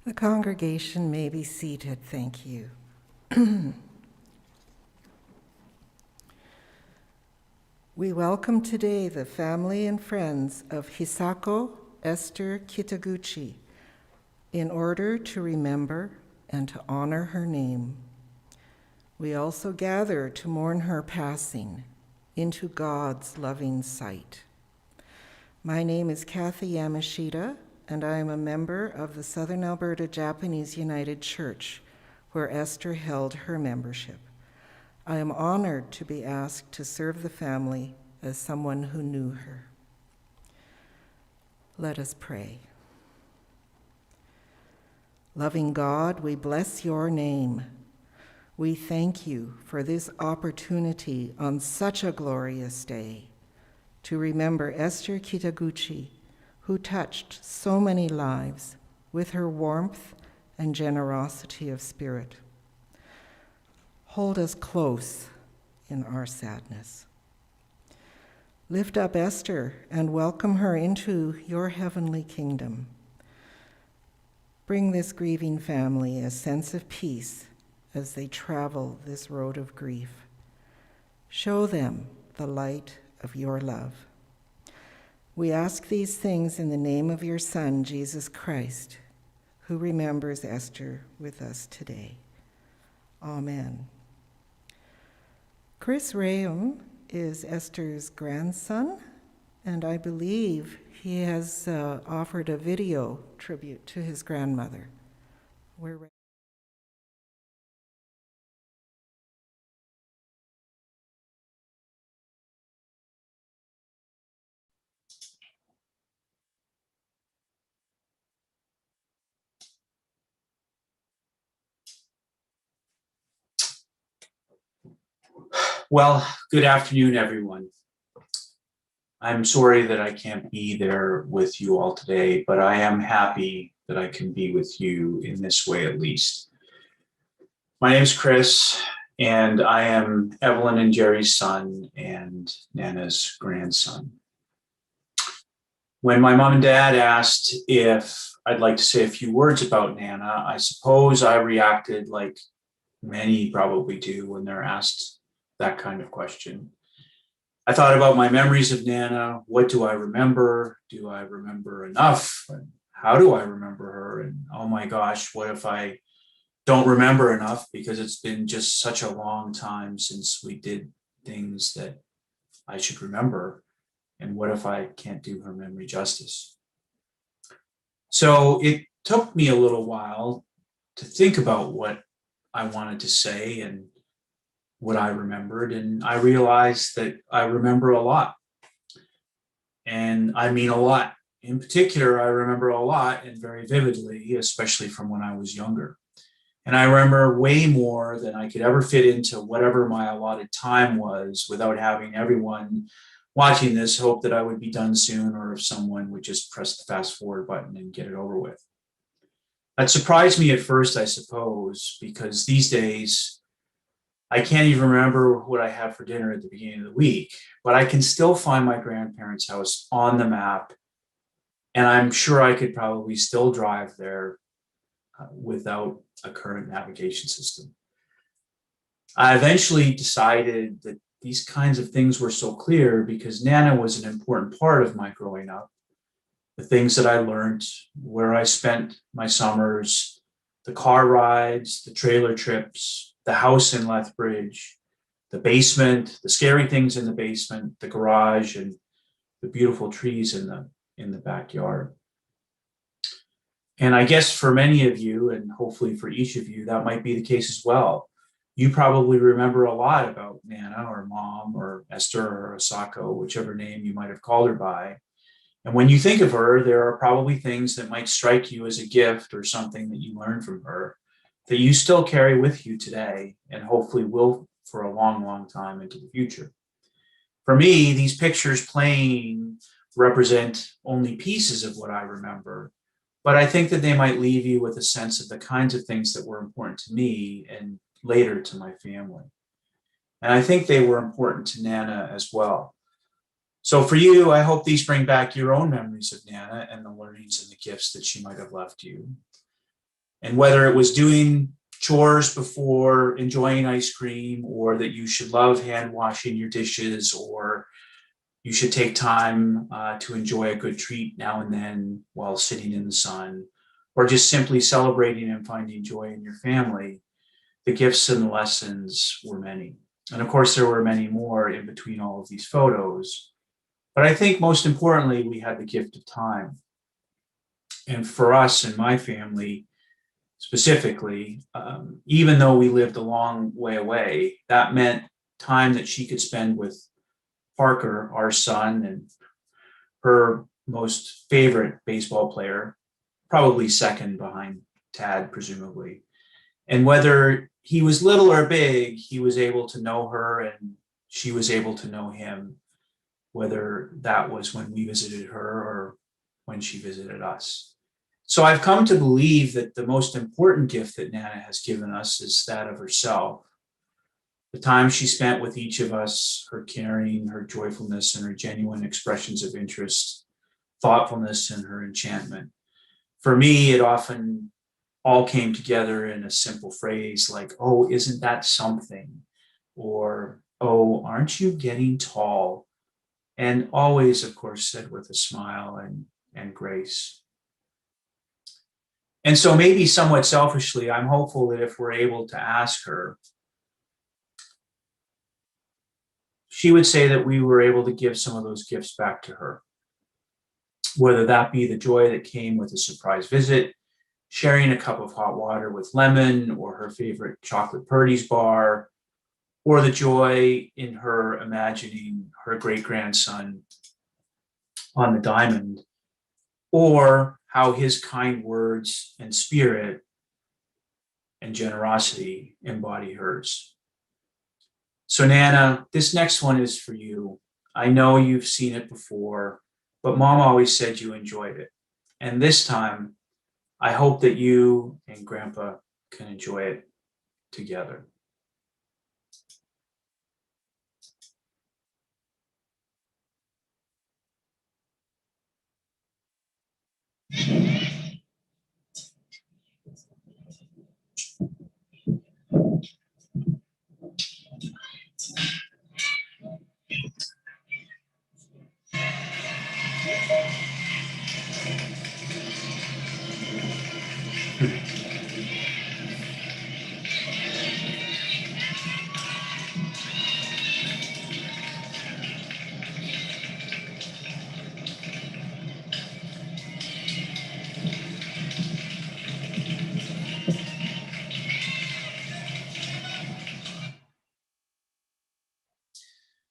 The congregation may be seated, thank you. We welcome today the family and friends of Hisako Esther Kitaguchi in order to remember and to honor her name. We also gather to mourn her passing into God's loving sight. My name is Kathy Yamashita, and I am a member of the Southern Alberta Japanese United Church, where Esther held her membership. I am honored to be asked to serve the family as someone who knew her. Let us pray. Loving God, we bless your name. We thank you for this opportunity on such a glorious day to remember Esther Kitaguchi, who touched so many lives with her warmth and generosity of spirit. Hold us close in our sadness. Lift up Esther and welcome her into your heavenly kingdom. Bring this grieving family a sense of peace as they travel this road of grief. Show them the light of your love. We ask these things in the name of your Son, Jesus Christ, who remembers Esther with us today. Amen. Chris Rayum is Esther's grandson, and I believe he has offered a video tribute to his grandmother. We're ready. Well, good afternoon, everyone. I'm sorry that I can't be there with you all today, but I am happy that I can be with you in this way at least. My name is Chris, and I am Evelyn and Jerry's son and Nana's grandson. When my mom and dad asked if I'd like to say a few words about Nana, I suppose I reacted like many probably do when they're asked that kind of question. I thought about my memories of Nana. What do I remember? Do I remember enough? And how do I remember her? And oh my gosh, what if I don't remember enough because it's been just such a long time since we did things that I should remember? And what if I can't do her memory justice? So it took me a little while to think about what I wanted to say and what I remembered, and I realized that I remember a lot. And I mean a lot. In particular, I remember a lot and very vividly, especially from when I was younger. And I remember way more than I could ever fit into whatever my allotted time was without having everyone watching this hope that I would be done soon, or if someone would just press the fast forward button and get it over with. That surprised me at first, I suppose, because these days I can't even remember what I had for dinner at the beginning of the week, but I can still find my grandparents' house on the map, and I'm sure I could probably still drive there without a current navigation system. I eventually decided that these kinds of things were so clear because Nana was an important part of my growing up. The things that I learned, where I spent my summers, the car rides, the trailer trips, the house in Lethbridge, the basement, the scary things in the basement, the garage, and the beautiful trees in the backyard. And I guess for many of you, and hopefully for each of you, that might be the case as well. You probably remember a lot about Nana or Mom or Esther or Asako, whichever name you might have called her by. And when you think of her, there are probably things that might strike you as a gift or something that you learned from her that you still carry with you today and hopefully will for a long, long time into the future. For me, these pictures playing represent only pieces of what I remember, but I think that they might leave you with a sense of the kinds of things that were important to me and later to my family. And I think they were important to Nana as well. So for you, I hope these bring back your own memories of Nana and the learnings and the gifts that she might have left you. And whether it was doing chores before enjoying ice cream, or that you should love hand washing your dishes, or you should take time to enjoy a good treat now and then while sitting in the sun, or just simply celebrating and finding joy in your family, the gifts and the lessons were many. And of course, there were many more in between all of these photos. But I think most importantly, we had the gift of time. And for us and my family specifically, even though we lived a long way away, that meant time that she could spend with Parker, our son, and her most favorite baseball player, probably second behind Tad, presumably. And whether he was little or big, he was able to know her and she was able to know him, whether that was when we visited her or when she visited us. So I've come to believe that the most important gift that Nana has given us is that of herself. The time she spent with each of us, her caring, her joyfulness, and her genuine expressions of interest, thoughtfulness, and her enchantment. For me, it often all came together in a simple phrase like, "Oh, isn't that something?" Or, "Oh, aren't you getting tall?" And always, of course, said with a smile and grace. And so, maybe somewhat selfishly, I'm hopeful that if we're able to ask her, she would say that we were able to give some of those gifts back to her, whether that be the joy that came with a surprise visit, sharing a cup of hot water with lemon, or her favorite chocolate Purdy's bar, or the joy in her imagining her great grandson on the diamond, or how his kind words and spirit and generosity embody hers. So, Nana, this next one is for you. I know you've seen it before, but Mom always said you enjoyed it. And this time, I hope that you and Grandpa can enjoy it together.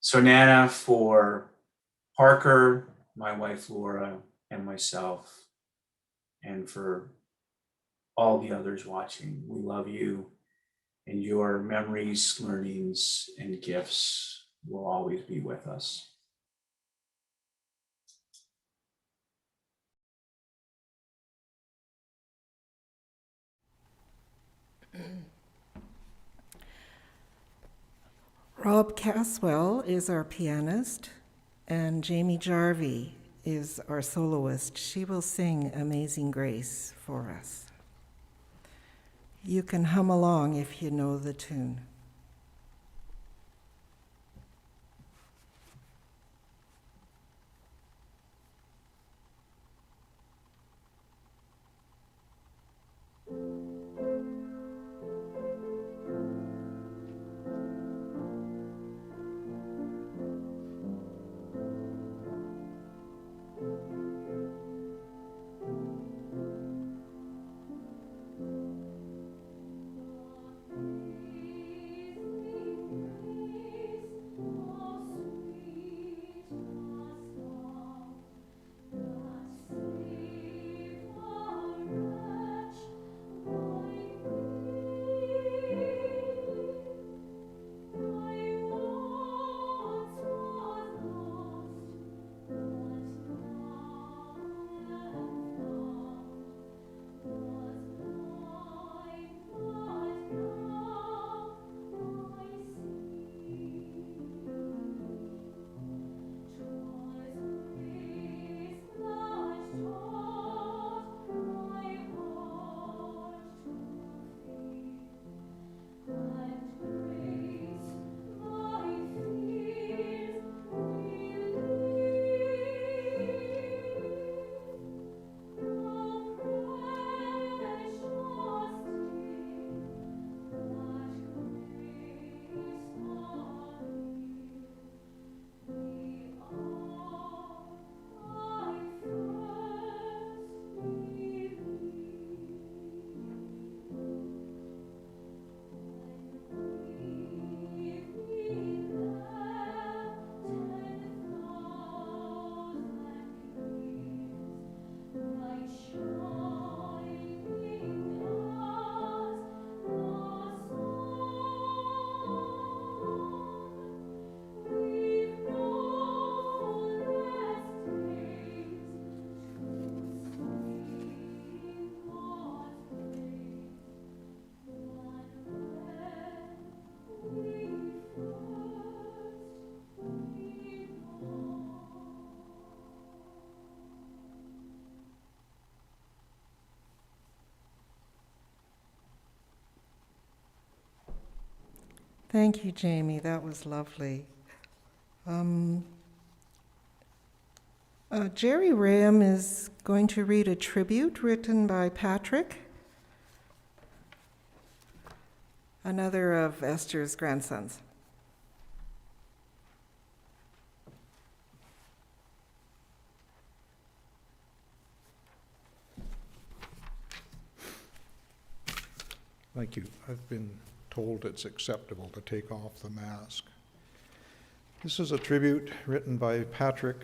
So, Nana, for Parker, my wife Laura, and myself, and for all the others watching, we love you, and your memories, learnings, and gifts will always be with us. Rob Caswell is our pianist, and Jamie Jarvie is our soloist. She will sing Amazing Grace for us. You can hum along if you know the tune. Thank you, Jamie. That was lovely. Jerry Ram is going to read a tribute written by Patrick, another of Esther's grandsons. Thank you. I've been told it's acceptable to take off the mask. This is a tribute written by Patrick,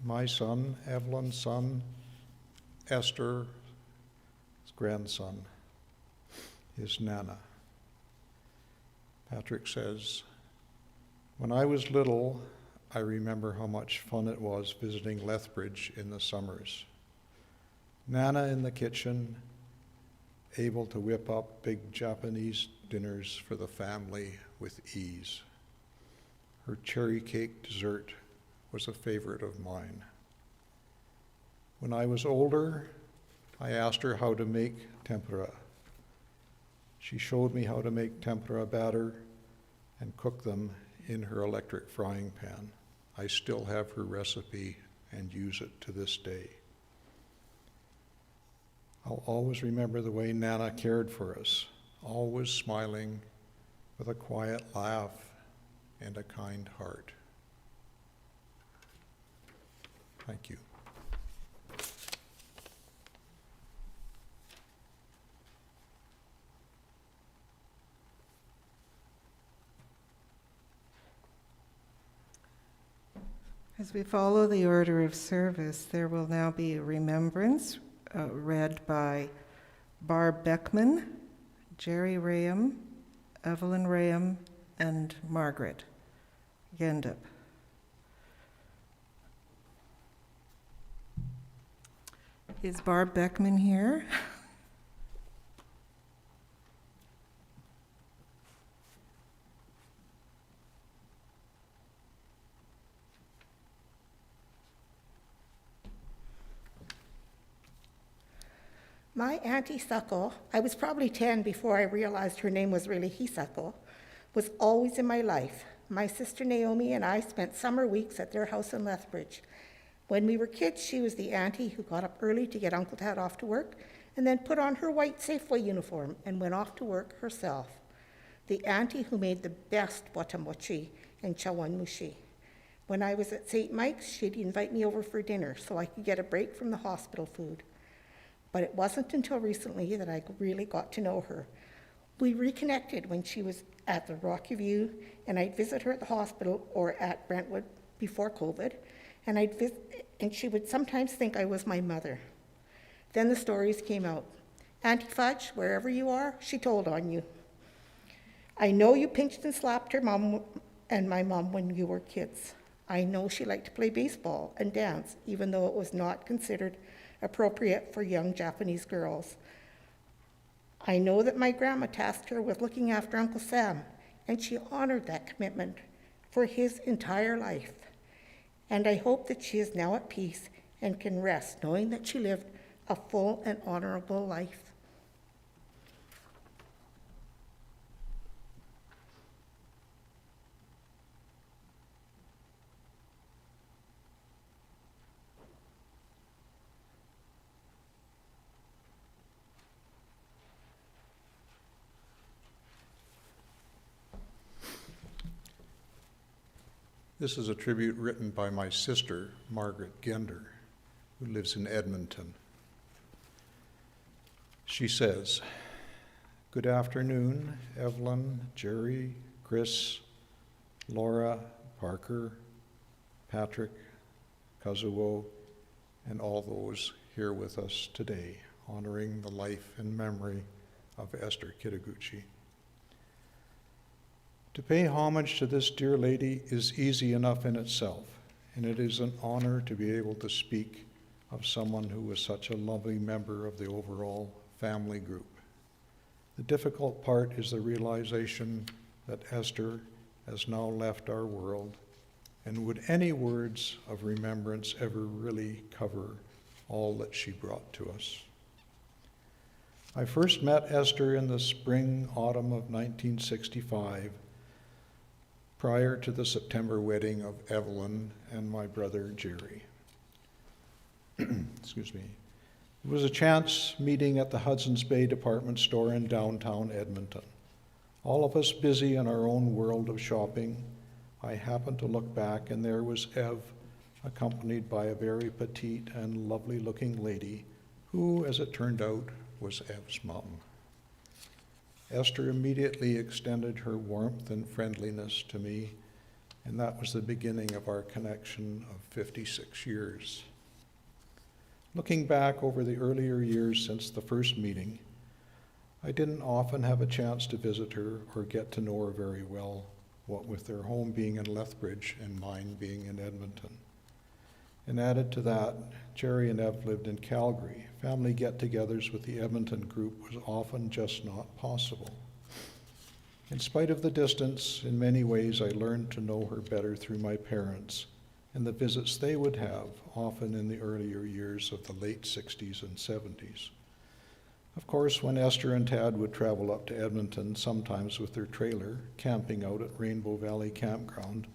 my son, Evelyn's son, Esther's grandson, his Nana. Patrick says, "When I was little, I remember how much fun it was visiting Lethbridge in the summers. Nana in the kitchen, able to whip up big Japanese dinners for the family with ease. Her cherry cake dessert was a favorite of mine. When I was older, I asked her how to make tempura. She showed me how to make tempura batter and cook them in her electric frying pan. I still have her recipe and use it to this day. I'll always remember the way Nana cared for us, always smiling with a quiet laugh and a kind heart." Thank you. As we follow the order of service, there will now be a remembrance read by Barb Beckman, Jerry Ram, Evelyn Ram, and Margaret Gendup. Is Barb Beckman here? My Auntie Suckle, I was probably 10 before I realized her name was really Hisako, was always in my life. My sister Naomi and I spent summer weeks at their house in Lethbridge. When we were kids, she was the auntie who got up early to get Uncle Tad off to work and then put on her white Safeway uniform and went off to work herself. The auntie who made the best watamochi and chawanmushi. When I was at St. Mike's, she'd invite me over for dinner so I could get a break from the hospital food. But it wasn't until recently that I really got to know her. We reconnected when she was at the Rocky View, and I'd visit her at the hospital or at Brentwood before COVID, and she would sometimes think I was my mother. Then the stories came out. Auntie Fudge, wherever you are, she told on you. I know you pinched and slapped her mom and my mom when you were kids. I know she liked to play baseball and dance, even though it was not considered appropriate for young Japanese girls. I know that my grandma tasked her with looking after Uncle Sam, and she honored that commitment for his entire life. And I hope that she is now at peace and can rest, knowing that she lived a full and honorable life. This is a tribute written by my sister, Margaret Gender, who lives in Edmonton. She says, "Good afternoon, Evelyn, Jerry, Chris, Laura, Parker, Patrick, Kazuo, and all those here with us today, honoring the life and memory of Esther Kitaguchi. To pay homage to this dear lady is easy enough in itself, and it is an honor to be able to speak of someone who was such a lovely member of the overall family group. The difficult part is the realization that Esther has now left our world, and would any words of remembrance ever really cover all that she brought to us? I first met Esther in the spring, autumn of 1965 prior to the September wedding of Evelyn and my brother Jerry. Excuse me. It was a chance meeting at the Hudson's Bay department store in downtown Edmonton. All of us busy in our own world of shopping. I happened to look back, and there was Ev, accompanied by a very petite and lovely-looking lady who, as it turned out, was Ev's mom. Esther immediately extended her warmth and friendliness to me, and that was the beginning of our connection of 56 years. Looking back over the earlier years since the first meeting, I didn't often have a chance to visit her or get to know her very well, what with their home being in Lethbridge and mine being in Edmonton. And added to that, Jerry and Ev lived in Calgary. Family get-togethers with the Edmonton group was often just not possible. In spite of the distance, in many ways I learned to know her better through my parents and the visits they would have, often in the earlier years of the late 60s and 70s. Of course, when Esther and Tad would travel up to Edmonton, sometimes with their trailer, camping out at Rainbow Valley Campground,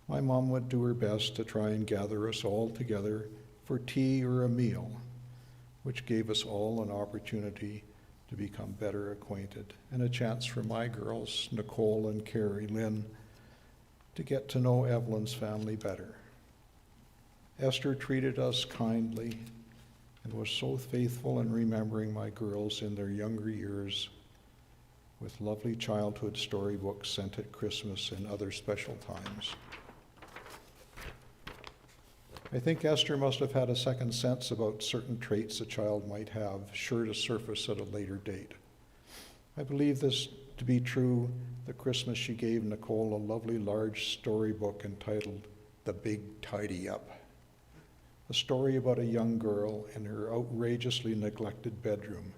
my mom would do her best to try and gather us all together for tea or a meal, which gave us all an opportunity to become better acquainted, and a chance for my girls, Nicole and Carrie Lynn, to get to know Evelyn's family better. Esther treated us kindly and was so faithful in remembering my girls in their younger years with lovely childhood storybooks sent at Christmas and other special times. I think Esther must have had a second sense about certain traits a child might have, sure to surface at a later date. I believe this to be true the Christmas she gave Nicole a lovely large storybook entitled The Big Tidy Up, a story about a young girl in her outrageously neglected bedroom,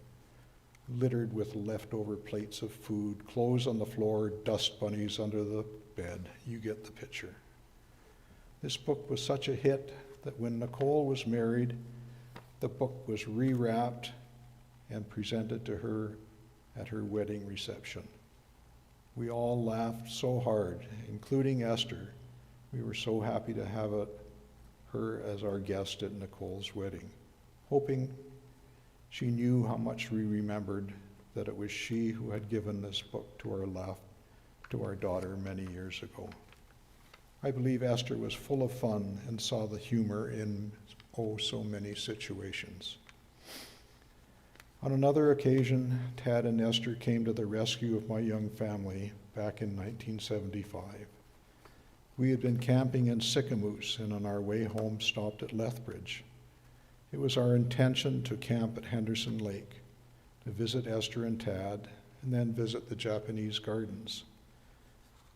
littered with leftover plates of food, clothes on the floor, dust bunnies under the bed. You get the picture. This book was such a hit that when Nicole was married, the book was rewrapped and presented to her at her wedding reception. We all laughed so hard, including Esther. We were so happy to have her as our guest at Nicole's wedding, hoping she knew how much we remembered that it was she who had given this book to our daughter many years ago. I believe Esther was full of fun and saw the humor in so many situations. On another occasion, Tad and Esther came to the rescue of my young family back in 1975. We had been camping in Sicamous and on our way home stopped at Lethbridge. It was our intention to camp at Henderson Lake, to visit Esther and Tad, and then visit the Japanese gardens.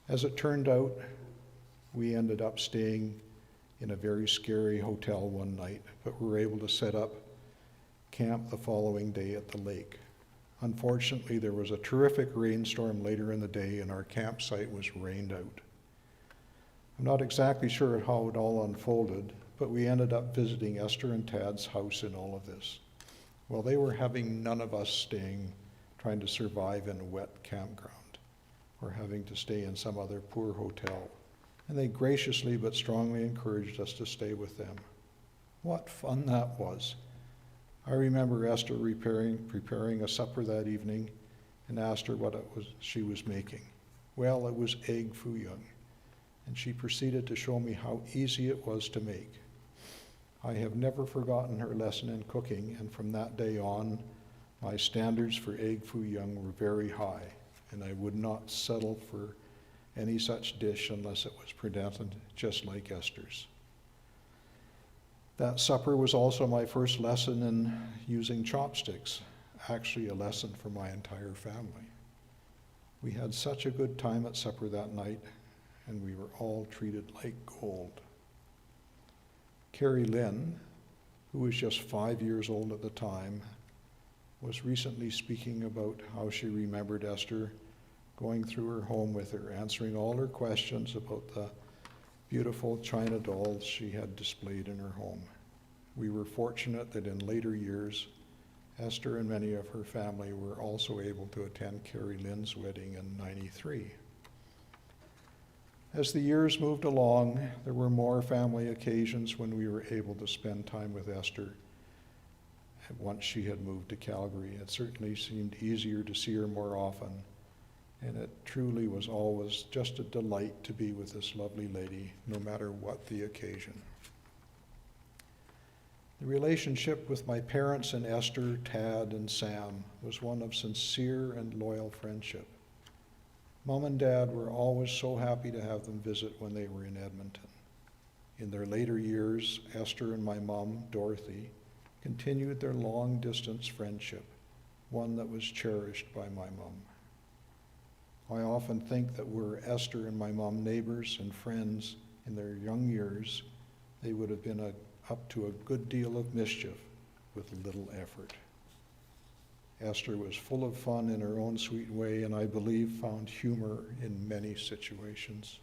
As it turned out, we ended up staying in a very scary hotel one night, but were able to set up camp the following day at the lake. Unfortunately, there was a terrific rainstorm later in the day and our campsite was rained out. I'm not exactly sure how it all unfolded, but we ended up visiting Esther and Tad's house in all of this. Well, they were having none of us trying to survive in a wet campground or having to stay in some other poor hotel. And they graciously but strongly encouraged us to stay with them. What fun that was. I remember Esther preparing a supper that evening and asked her what she was making. Well, it was egg foo young, and she proceeded to show me how easy it was to make. I have never forgotten her lesson in cooking, and from that day on, my standards for egg foo young were very high, and I would not settle for any such dish unless it was presented just like Esther's. That supper was also my first lesson in using chopsticks, actually a lesson for my entire family. We had such a good time at supper that night, and we were all treated like gold. Carrie Lynn, who was just 5 years old at the time, was recently speaking about how she remembered Esther going through her home with her, answering all her questions about the beautiful china dolls she had displayed in her home. We were fortunate that in later years, Esther and many of her family were also able to attend Carrie Lynn's wedding in '93. As the years moved along, there were more family occasions when we were able to spend time with Esther. Once she had moved to Calgary, it certainly seemed easier to see her more often, and it truly was always just a delight to be with this lovely lady, no matter what the occasion. The relationship with my parents and Esther, Tad, and Sam was one of sincere and loyal friendship. Mom and Dad were always so happy to have them visit when they were in Edmonton. In their later years, Esther and my mom, Dorothy, continued their long-distance friendship, one that was cherished by my mom. I often think that were Esther and my mom neighbors and friends in their young years, they would have been up to a good deal of mischief with little effort. Esther was full of fun in her own sweet way, and I believe found humor in many situations.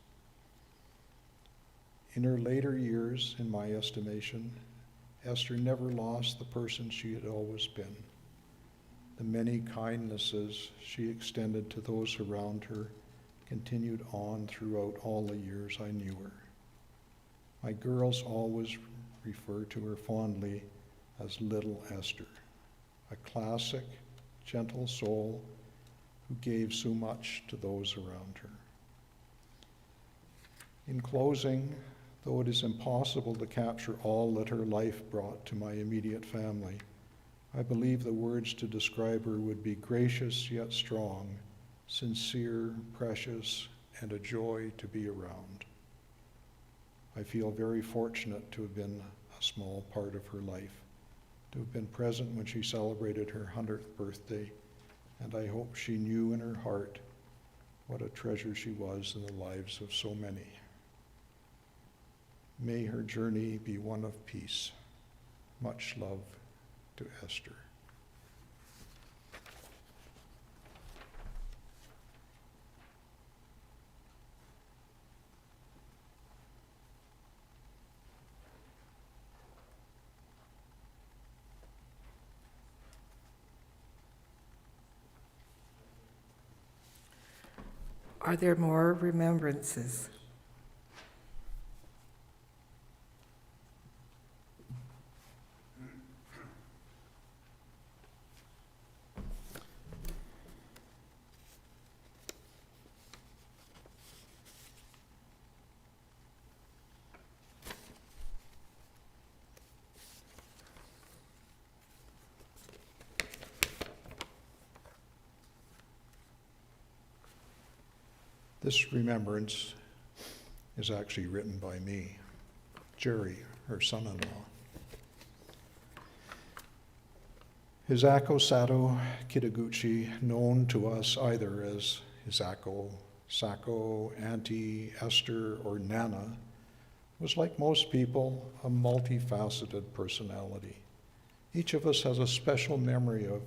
In her later years, in my estimation, Esther never lost the person she had always been. The many kindnesses she extended to those around her continued on throughout all the years I knew her. My girls always refer to her fondly as Little Esther, a classic, gentle soul who gave so much to those around her. In closing, though it is impossible to capture all that her life brought to my immediate family, I believe the words to describe her would be gracious yet strong, sincere, precious, and a joy to be around. I feel very fortunate to have been a small part of her life, to have been present when she celebrated her 100th birthday, and I hope she knew in her heart what a treasure she was in the lives of so many. May her journey be one of peace. Much love to Esther. Are there more remembrances? This remembrance is actually written by me, Jerry, her son-in-law. Hisako Sato Kitaguchi, known to us either as Hisako, Sako, Auntie, Esther, or Nana, was like most people, a multifaceted personality. Each of us has a special memory of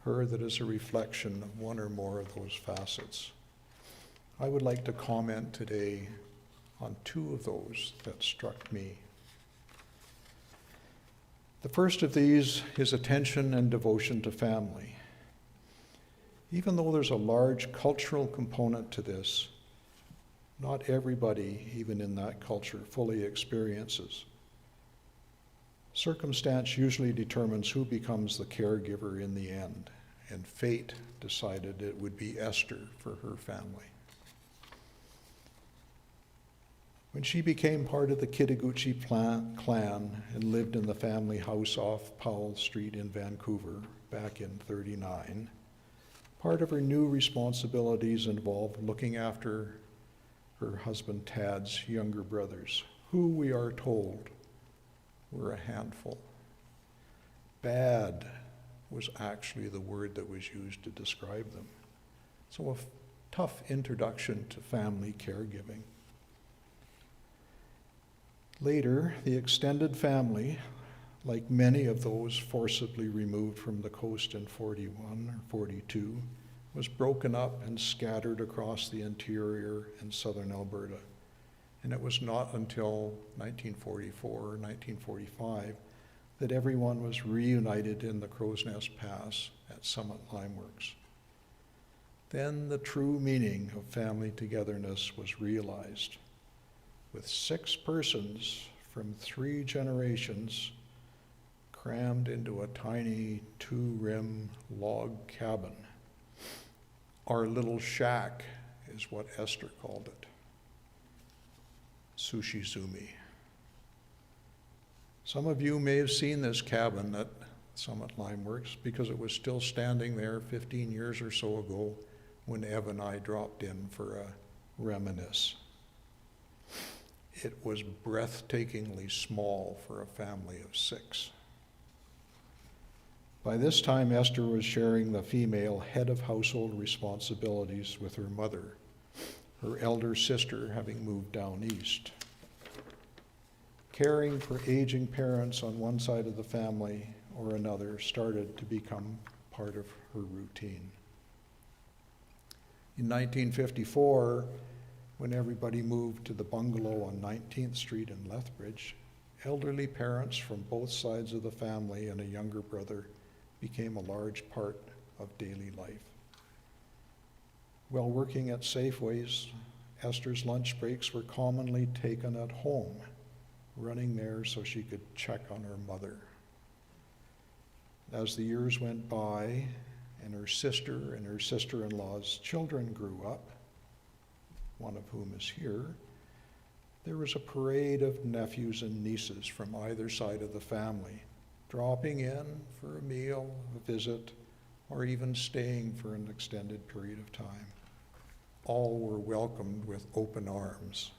her that is a reflection of one or more of those facets. I would like to comment today on two of those that struck me. The first of these is attention and devotion to family. Even though there's a large cultural component to this, not everybody, even in that culture, fully experiences. Circumstance usually determines who becomes the caregiver in the end, and fate decided it would be Esther for her family. When she became part of the Kitaguchi clan and lived in the family house off Powell Street in Vancouver back in '39, part of her new responsibilities involved looking after her husband Tad's younger brothers, who we are told were a handful. Bad was actually the word that was used to describe them. So a tough introduction to family caregiving. Later, the extended family, like many of those forcibly removed from the coast in 41 or 42, was broken up and scattered across the interior and southern Alberta. And it was not until 1944 or 1945 that everyone was reunited in the Crow's Nest Pass at Summit Limeworks. then the true meaning of family togetherness was realized, with 6 persons from 3 generations crammed into a tiny 2-rim log cabin. Our little shack is what Esther called it. Sushizumi. Some of you may have seen this cabin at Summit Limeworks because it was still standing there 15 years or so ago when Ev and I dropped in for a reminisce. It was breathtakingly small for a family of 6. By this time, Esther was sharing the female head of household responsibilities with her mother, her elder sister having moved down east. Caring for aging parents on one side of the family or another started to become part of her routine. In 1954, when everybody moved to the bungalow on 19th Street in Lethbridge, elderly parents from both sides of the family and a younger brother became a large part of daily life. While working at Safeways, Esther's lunch breaks were commonly taken at home, running there so she could check on her mother. As the years went by and her sister and her sister-in-law's children grew up, one of whom is here, there was a parade of nephews and nieces from either side of the family, dropping in for a meal, a visit, or even staying for an extended period of time. All were welcomed with open arms.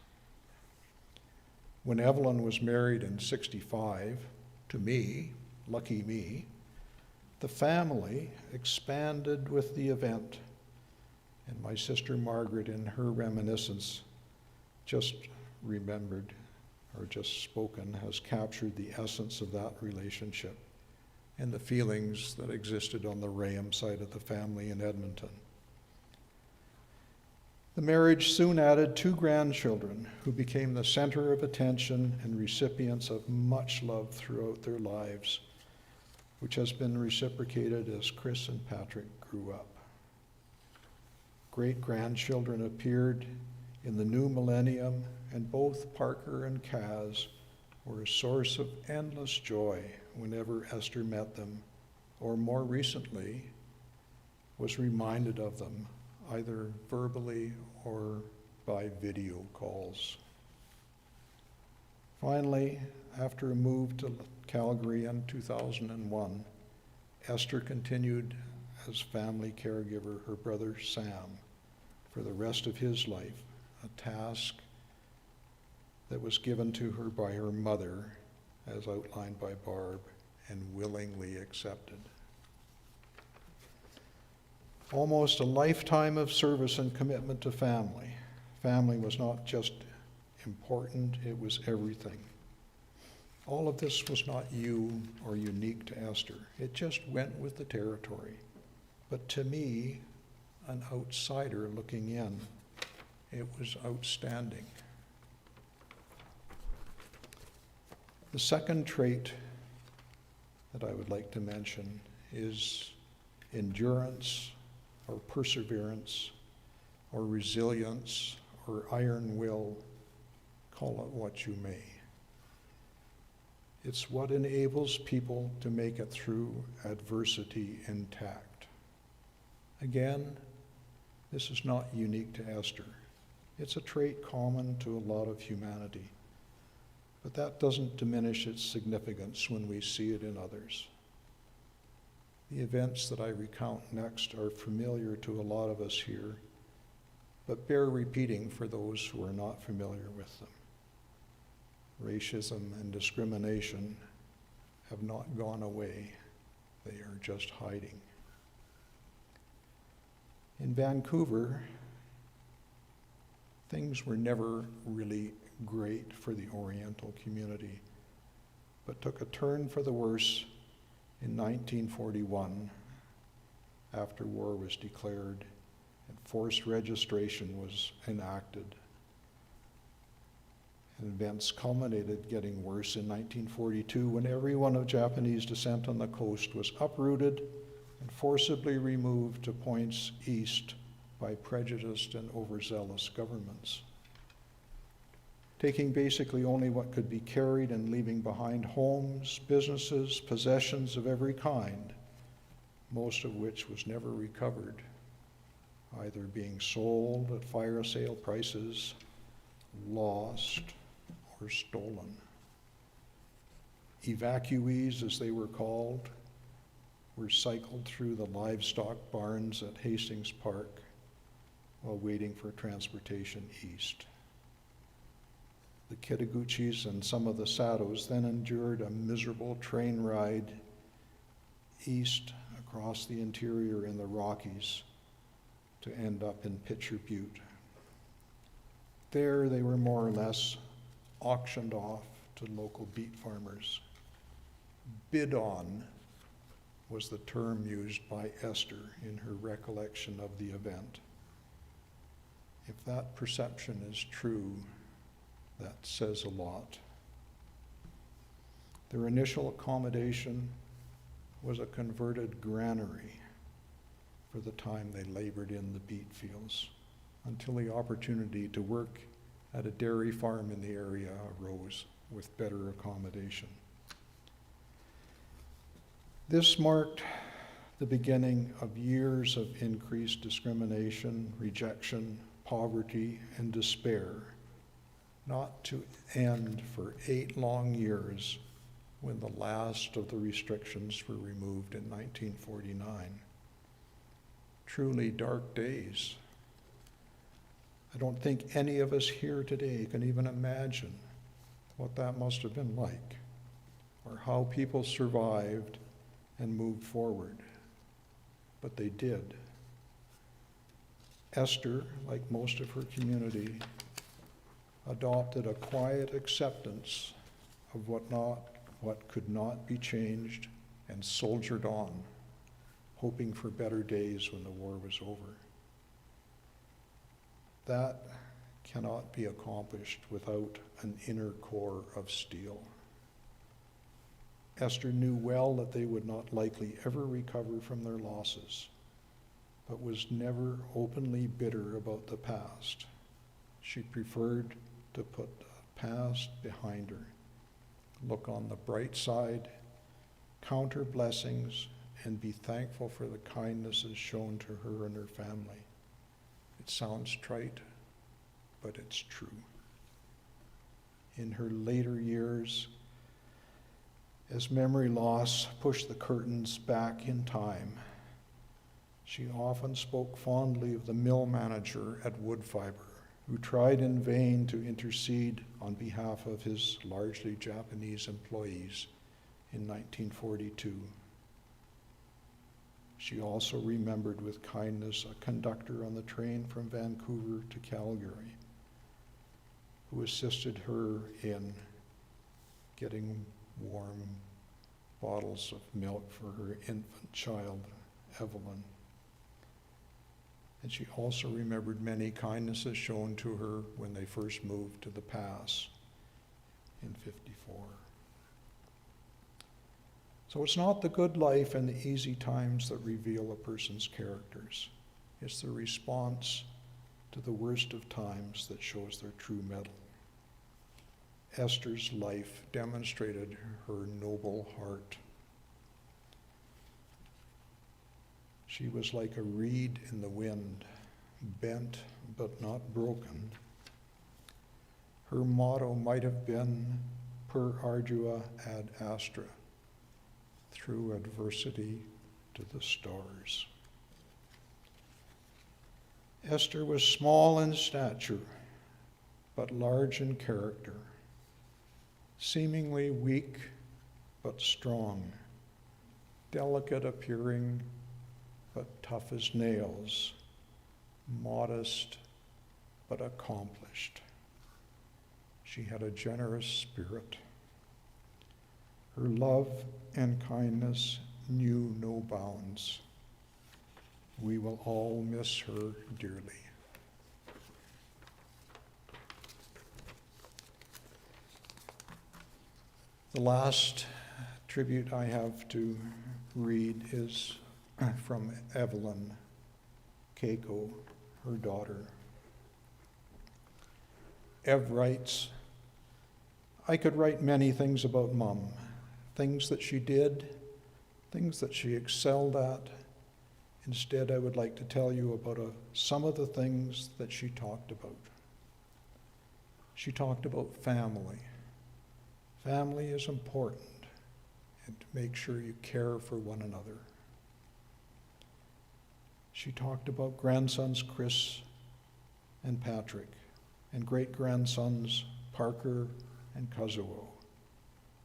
When Evelyn was married in '65, to me, lucky me, the family expanded with the event, and my sister Margaret, in her reminiscence, just remembered or just spoken, has captured the essence of that relationship and the feelings that existed on the Rayham side of the family in Edmonton. The marriage soon added 2 grandchildren who became the center of attention and recipients of much love throughout their lives, which has been reciprocated as Chris and Patrick grew up. Great-grandchildren appeared in the new millennium, and both Parker and Kaz were a source of endless joy whenever Esther met them, or more recently, was reminded of them, either verbally or by video calls. Finally, after a move to Calgary in 2001, Esther continued as family caregiver her brother Sam for the rest of his life, a task that was given to her by her mother, as outlined by Barb, and willingly accepted. Almost a lifetime of service and commitment to family. Family was not just important, it was everything. All of this was not you or unique to Esther. It just went with the territory. But to me, an outsider looking in, it was outstanding. The second trait that I would like to mention is endurance or perseverance or resilience or iron will, call it what you may. It's what enables people to make it through adversity intact. Again, this is not unique to Esther. It's a trait common to a lot of humanity. But that doesn't diminish its significance when we see it in others. The events that I recount next are familiar to a lot of us here, but bear repeating for those who are not familiar with them. Racism and discrimination have not gone away. They are just hiding. In Vancouver, things were never really great for the Oriental community, but took a turn for the worse in 1941 after war was declared and forced registration was enacted. And events culminated getting worse in 1942 when everyone of Japanese descent on the coast was uprooted and forcibly removed to points east by prejudiced and overzealous governments, taking basically only what could be carried and leaving behind homes, businesses, possessions of every kind, most of which was never recovered, either being sold at fire sale prices, lost, or stolen. Evacuees, as they were called, were cycled through the livestock barns at Hastings Park while waiting for transportation east. The Kitaguchis and some of the Satos then endured a miserable train ride east across the interior in the Rockies to end up in Pitcher Butte. There they were more or less auctioned off to local beet farmers. Bid on was the term used by Esther in her recollection of the event. If that perception is true, that says a lot. Their initial accommodation was a converted granary for the time they labored in the beet fields, until the opportunity to work at a dairy farm in the area arose with better accommodation. This marked the beginning of years of increased discrimination, rejection, poverty, and despair, not to end for 8 long years when the last of the restrictions were removed in 1949. Truly dark days. I don't think any of us here today can even imagine what that must have been like, or how people survived and moved forward. But they did. Esther, like most of her community, adopted a quiet acceptance of what could not be changed, and soldiered on, hoping for better days when the war was over. That cannot be accomplished without an inner core of steel. Esther knew well that they would not likely ever recover from their losses, but was never openly bitter about the past. She preferred to put the past behind her, look on the bright side, count her blessings, and be thankful for the kindnesses shown to her and her family. It sounds trite, but it's true. In her later years, as memory loss pushed the curtains back in time, she often spoke fondly of the mill manager at Woodfibre, who tried in vain to intercede on behalf of his largely Japanese employees in 1942. She also remembered with kindness a conductor on the train from Vancouver to Calgary, who assisted her in getting warm bottles of milk for her infant child, Evelyn. And she also remembered many kindnesses shown to her when they first moved to the pass in '54. So it's not the good life and the easy times that reveal a person's characters. It's the response to the worst of times that shows their true mettle. Esther's life demonstrated her noble heart. She was like a reed in the wind, bent but not broken. Her motto might have been, per ardua ad astra, through adversity to the stars. Esther was small in stature, but large in character, seemingly weak but strong, delicate appearing but tough as nails, modest but accomplished. She had a generous spirit. Her love and kindness knew no bounds. We will all miss her dearly. The last tribute I have to read is from Evelyn Keiko, her daughter. Ev writes, I could write many things about Mum, things that she did, things that she excelled at. Instead, I would like to tell you about some of the things that she talked about. She talked about family. Family is important, and to make sure you care for one another. She talked about grandsons Chris and Patrick, and great-grandsons Parker and Kazuo,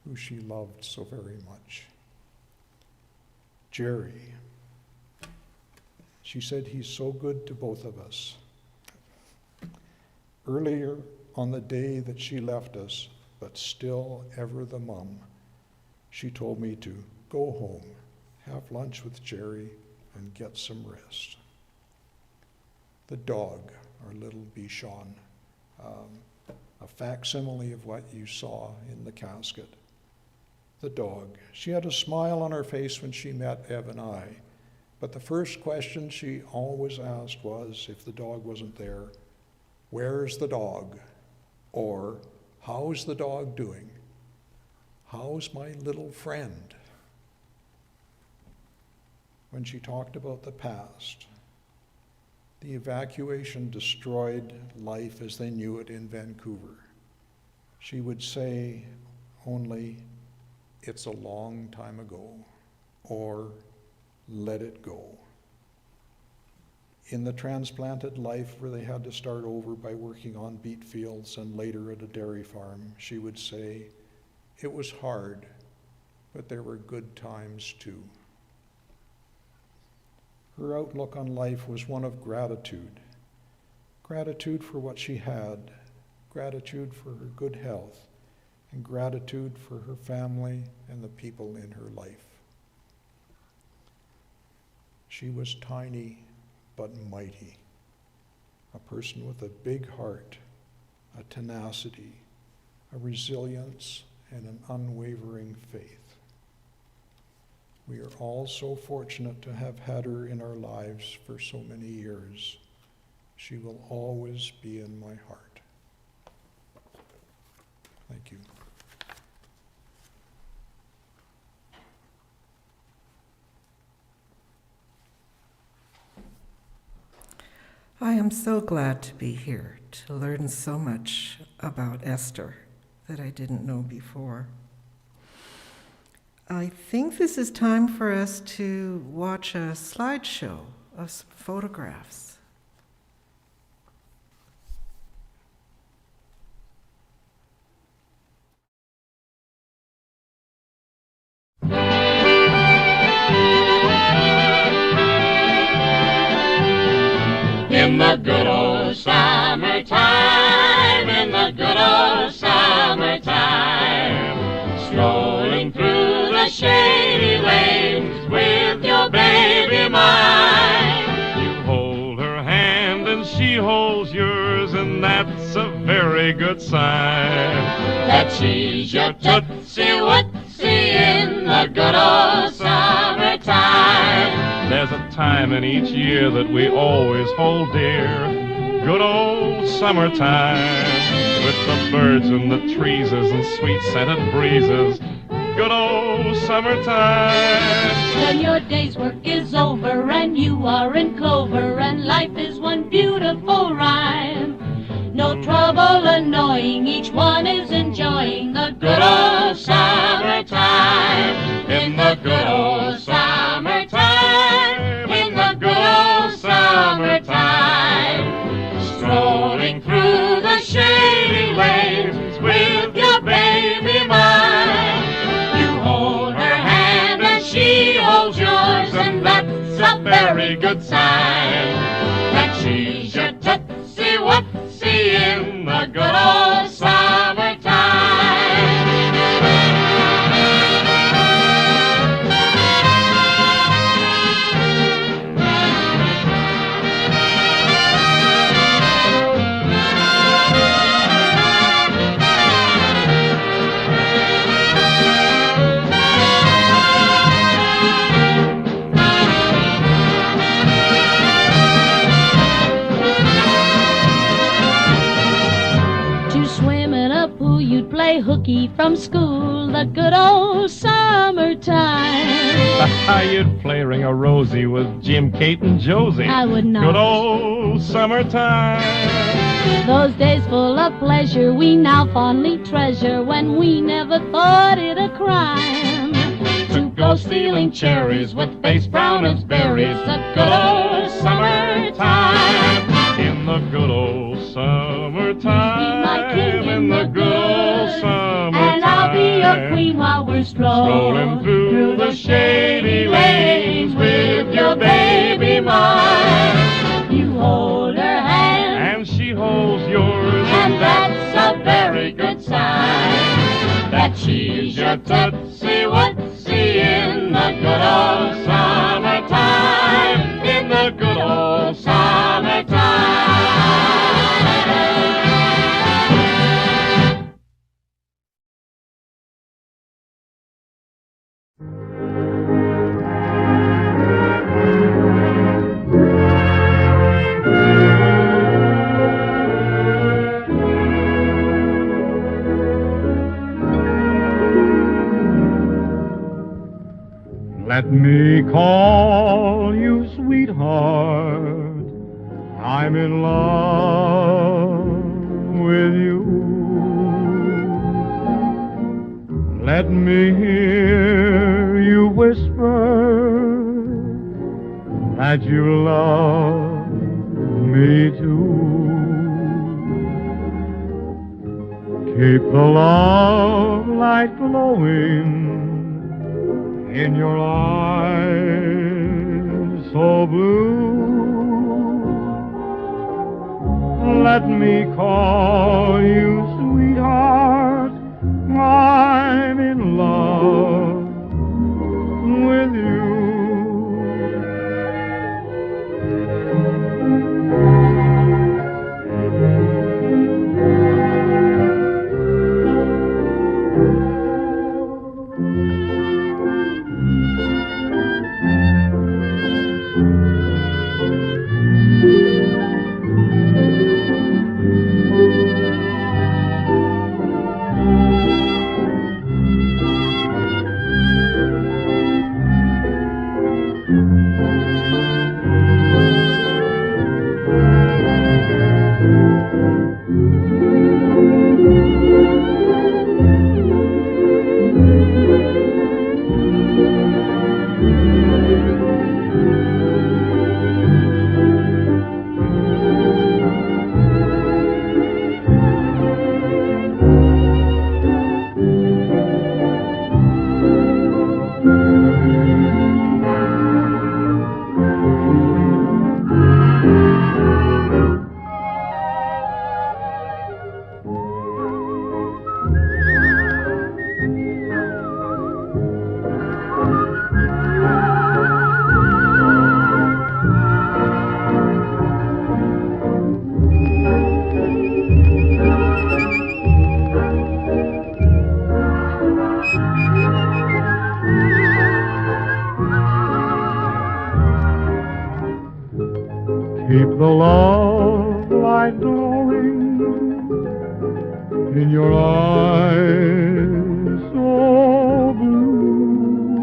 who she loved so very much. Jerry. She said he's so good to both of us. Earlier on the day that she left us, but still ever the mum, she told me to go home, have lunch with Jerry, and get some rest. The dog, our little Bichon, a facsimile of what you saw in the casket. The dog. She had a smile on her face when she met Ev and I, but the first question she always asked was, if the dog wasn't there, where's the dog? Or, how's the dog doing? How's my little friend? When she talked about the past, the evacuation destroyed life as they knew it in Vancouver. She would say only, it's a long time ago, or let it go. In the transplanted life where they had to start over by working on beet fields and later at a dairy farm, she would say, it was hard, but there were good times too. Her outlook on life was one of gratitude. Gratitude for what she had, gratitude for her good health, and gratitude for her family and the people in her life. She was tiny but mighty, a person with a big heart, a tenacity, a resilience, and an unwavering faith. We are all so fortunate to have had her in our lives for so many years. She will always be in my heart. Thank you. I am so glad to be here to learn so much about Esther that I didn't know before. I think this is time for us to watch a slideshow of some photographs. In the good old summertime, in the good old summertime, strolling through the shady lanes with your baby mine. You hold her hand and she holds yours, and that's a very good sign. That she's your tootsie wootsie in the good old summertime. There's a time in each year that we always hold dear, good old summertime, with the birds and the trees and sweet scented breezes, good old summertime. When your day's work is over and you are in clover and life is one beautiful rhyme. No trouble annoying, each one is enjoying the good old summertime. In the good old summertime, in the good old summertime, strolling through the shady lanes with your baby mine. You hold her hand and she holds yours, and that's a very good sign. That she's your tootsie wootsie in the good old summertime. sulky from school, the good old summertime. You'd play Ring a Rosie with Jim, Kate, and Josie. I would not. Good old summertime. Those days full of pleasure we now fondly treasure, when we never thought it a crime to go stealing cherries with face brown as berries. The good old summertime. In the good old summertime. You be my king in the good old summertime. and I'll be your queen while we're Strolling through the shady lanes with your baby mine. You hold her hand, And she holds yours, and that's a very good sign that she's your Tootsie Wootsie in the good old summertime. in the good old Summertime. Let me call you sweetheart. I'm in love with you. Let me hear you whisper that you love me too. Keep the love light glowing in your eyes so blue. Let me call you sweetheart. I'm in love with you. Keep the love light glowing in your eyes so blue.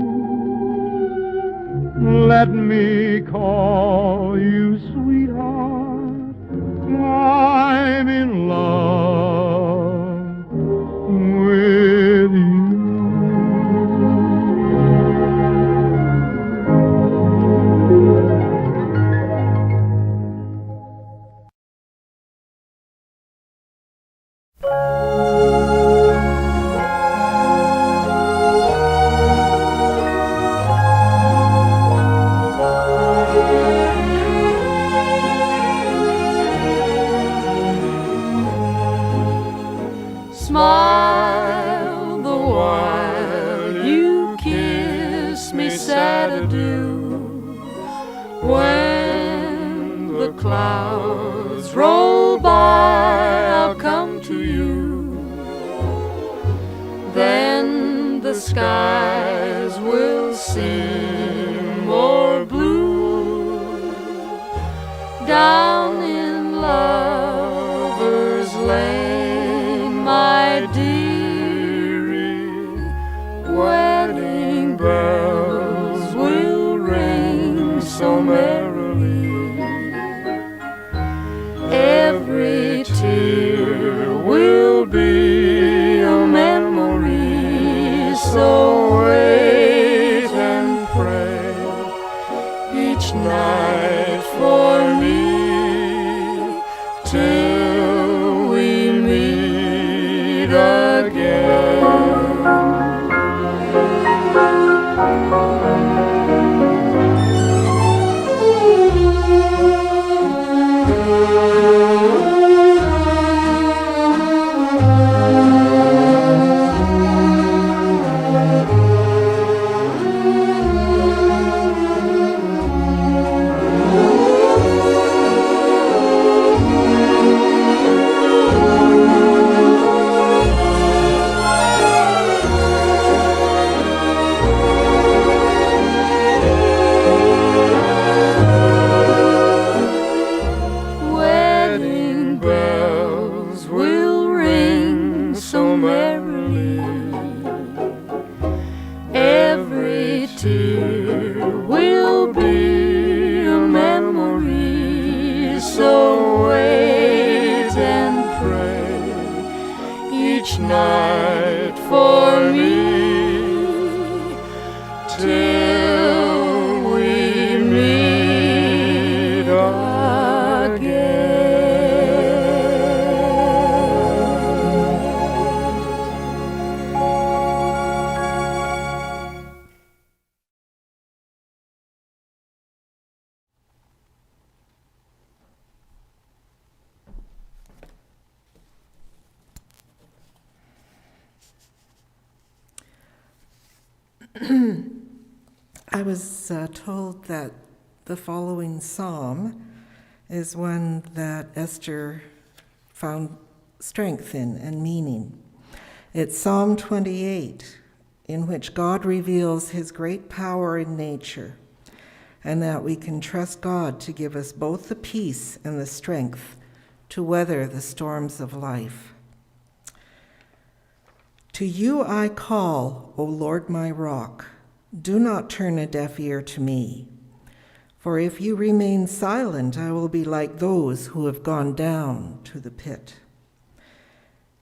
Let me call you sweetheart. I'm in love with you. Smile the while you kiss me sad adieu. When the clouds roll by, I'll come to you. Then the skies will seem more blue. Down in Lover's Lane, my dear, tear will be a memory. So wait and pray each night for me till we meet again. I was told that the following psalm is one that Esther found strength in and meaning. It's Psalm 28, in which God reveals his great power in nature, and that we can trust God to give us both the peace and the strength to weather the storms of life. To you I call, O Lord my rock. Do not turn a deaf ear to me. For if you remain silent, I will be like those who have gone down to the pit.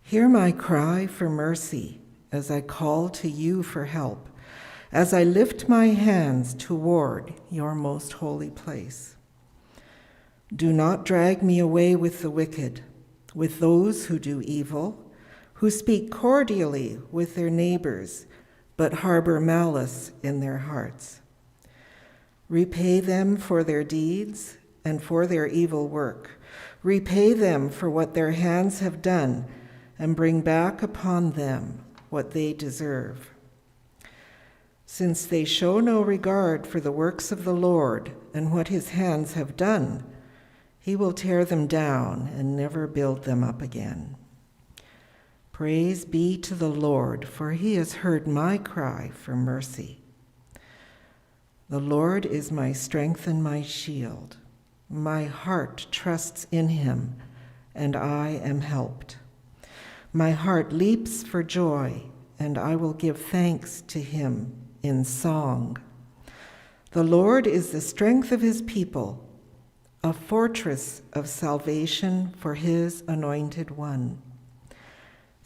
Hear my cry for mercy as I call to you for help, as I lift my hands toward your most holy place. Do not drag me away with the wicked, with those who do evil, who speak cordially with their neighbors, but harbor malice in their hearts. Repay them for their deeds and for their evil work. Repay them for what their hands have done, and bring back upon them what they deserve. Since they show no regard for the works of the Lord and what his hands have done, he will tear them down and never build them up again. Praise be to the Lord, for he has heard my cry for mercy. The Lord is my strength and my shield. My heart trusts in him, and I am helped. My heart leaps for joy, and I will give thanks to him in song. The Lord is the strength of his people, a fortress of salvation for his anointed one.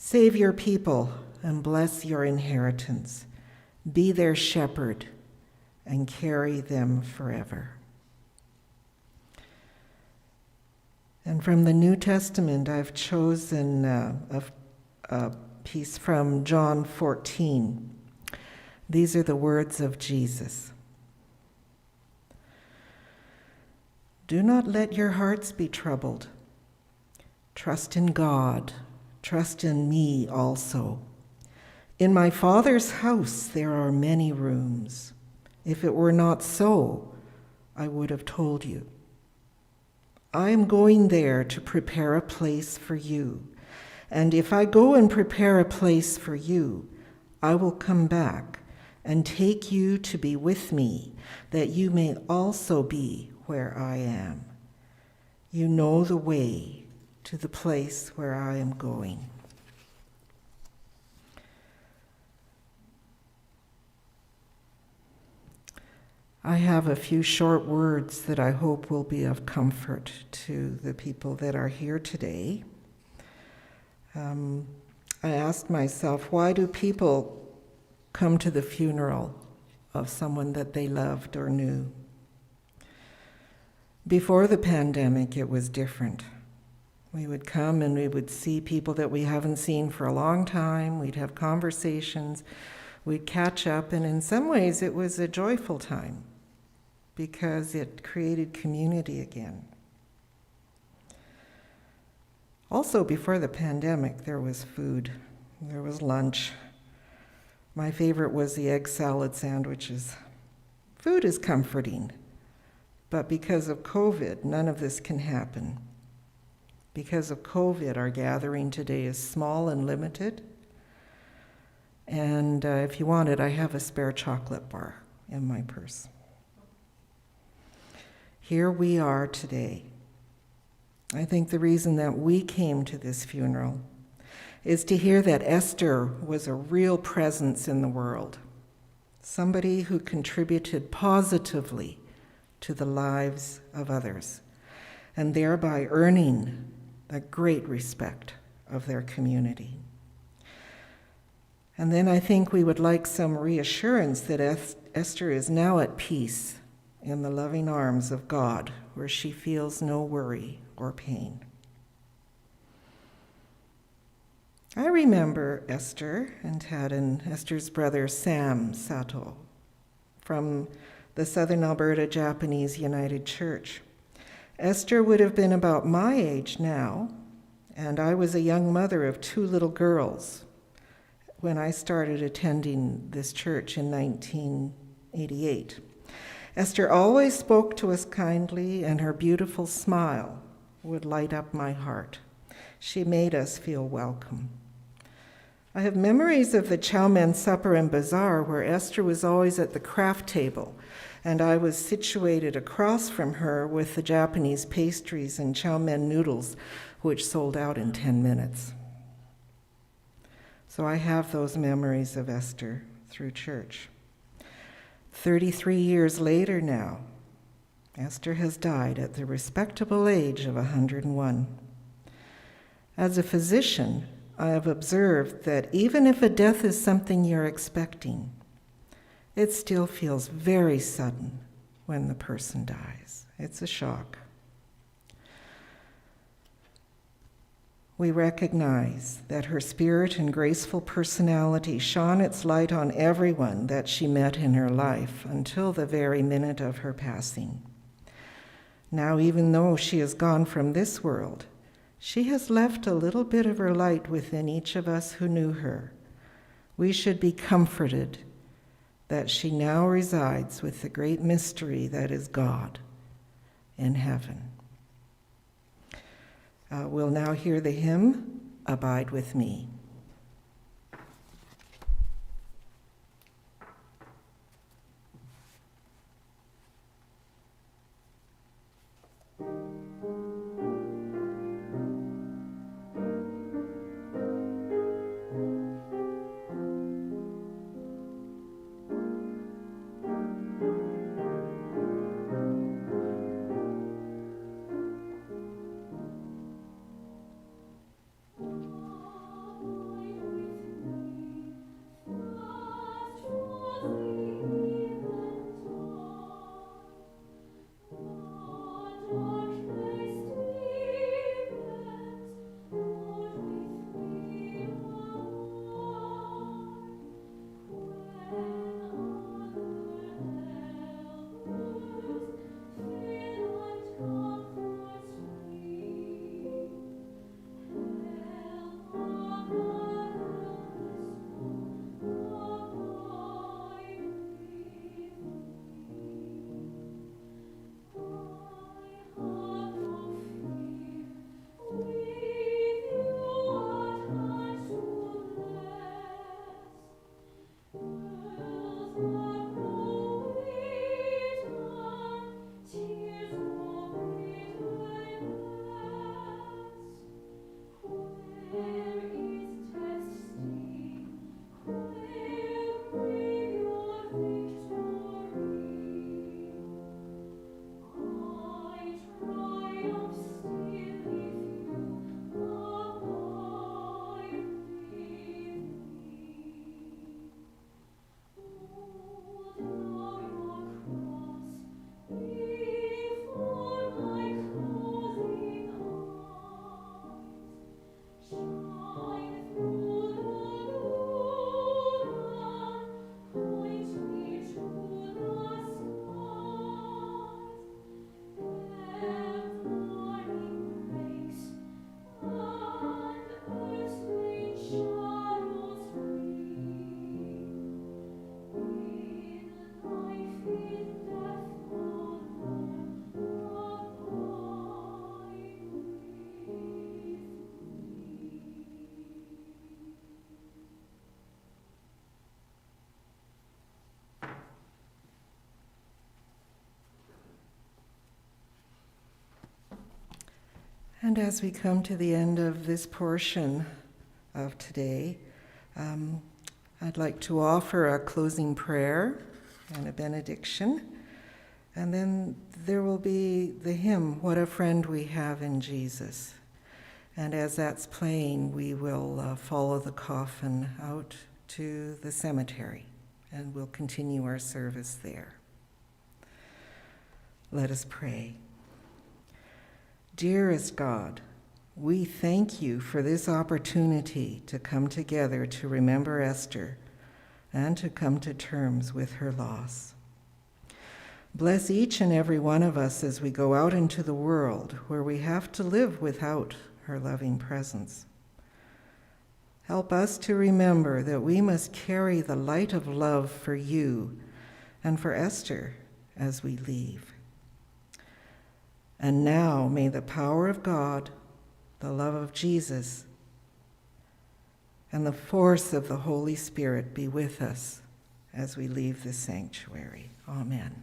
Save your people and bless your inheritance. Be their shepherd and carry them forever. And from the New Testament, I've chosen a piece from John 14. These are the words of Jesus. Do not let your hearts be troubled. Trust in God. Trust in me also. In my Father's house there are many rooms. If it were not so, I would have told you. I am going there to prepare a place for you. And if I go and prepare a place for you, I will come back and take you to be with me, that you may also be where I am. You know the way to the place where I am going. I have a few short words that I hope will be of comfort to the people that are here today. I asked myself, why do people come to the funeral of someone that they loved or knew? Before the pandemic, it was different. We would come and we would see people that we haven't seen for a long time. We'd have conversations. We'd catch up. And in some ways, it was a joyful time because it created community again. Also, before the pandemic, there was food. There was lunch. My favorite was the egg salad sandwiches. Food is comforting. But because of COVID, none of this can happen. Because of COVID, our gathering today is small and limited. And if you want it, I have a spare chocolate bar in my purse. Here we are today. I think the reason that we came to this funeral is to hear that Esther was a real presence in the world. somebody who contributed positively to the lives of others, and thereby earning the great respect of their community. And then I think we would like some reassurance that Esther is now at peace in the loving arms of God, where she feels no worry or pain. I remember Esther and Ted and Esther's brother Sam Sato from the Southern Alberta Japanese United Church. Esther would have been about my age now, and I was a young mother of 2 little girls when I started attending this church in 1988. Esther always spoke to us kindly, and her beautiful smile would light up my heart. She made us feel welcome. I have memories of the chow mein supper and bazaar where Esther was always at the craft table, and I was situated across from her with the Japanese pastries and chow mein noodles, which sold out in 10 minutes. So I have those memories of Esther through church. 33 years later now, Esther has died at the respectable age of 101. As a physician, I have observed that even if a death is something you're expecting, it still feels very sudden when the person dies. It's a shock. We recognize that her spirit and graceful personality shone its light on everyone that she met in her life until the very minute of her passing. Now, even though she is gone from this world, she has left a little bit of her light within each of us who knew her. We should be comforted that she now resides with the great mystery that is God in heaven. We'll now hear the hymn, Abide With Me. And as we come to the end of this portion of today, I'd like to offer a closing prayer and a benediction, and then there will be the hymn, What a Friend We Have in Jesus. And as that's playing, we will follow the coffin out to the cemetery, and we'll continue our service there. Let us pray. Dearest God, we thank you for this opportunity to come together to remember Esther and to come to terms with her loss. Bless each and every one of us as we go out into the world where we have to live without her loving presence. Help us to remember that we must carry the light of love for you and for Esther as we leave. And now may the power of God, the love of Jesus, and the force of the Holy Spirit be with us as we leave this sanctuary. Amen.